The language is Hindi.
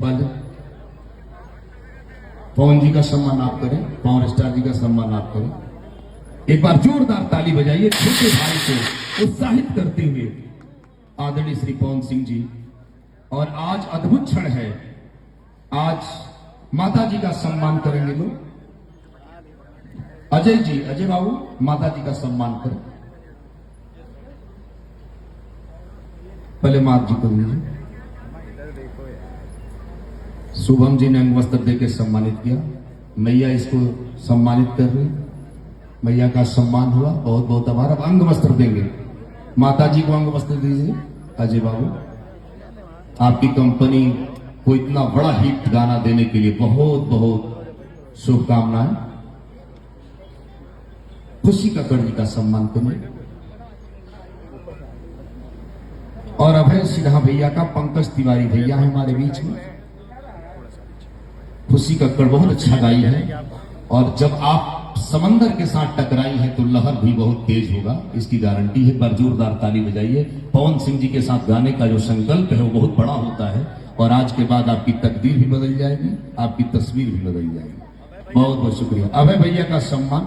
पहले पवन जी का सम्मान आप करें, पावर स्टार जी का सम्मान आप करें। एक बार जोरदार ताली बजाइए छोटे भाई को उत्साहित करते हुए, आदरणीय श्री पवन सिंह जी। और आज अद्भुत क्षण है, आज माता जी का सम्मान करेंगे लोग। अजय जी, अजय बाबू माता जी का सम्मान करें। पहले माता जी को दीजिए। शुभम जी ने अंग वस्त्र देकर सम्मानित किया, मैया इसको सम्मानित कर रही, मैया का सम्मान हुआ, बहुत बहुत आभार। अब अंग वस्त्र देंगे, माता जी को अंग वस्त्र दीजिए। अजय बाबू, आपकी कंपनी को इतना बड़ा हिट गाना देने के लिए बहुत बहुत शुभकामनाएं। खुशी कक्कड़ जी का सम्मान करें। और अभय सिन्हा भैया का, पंकज तिवारी भैया है हमारे बीच में। खुशी कक्कड़ बहुत अच्छा गाई है, और जब आप समंदर के साथ टकराई है तो लहर भी बहुत तेज होगा, इसकी गारंटी है। पर जोरदार ताली बजाइए। पवन सिंह जी के साथ गाने का जो संकल्प है वो बहुत बड़ा होता है, और आज के बाद आपकी तकदीर भी बदल जाएगी, आपकी तस्वीर भी बदल जाएगी। बहुत बहुत शुक्रिया। अभय भैया का सम्मान।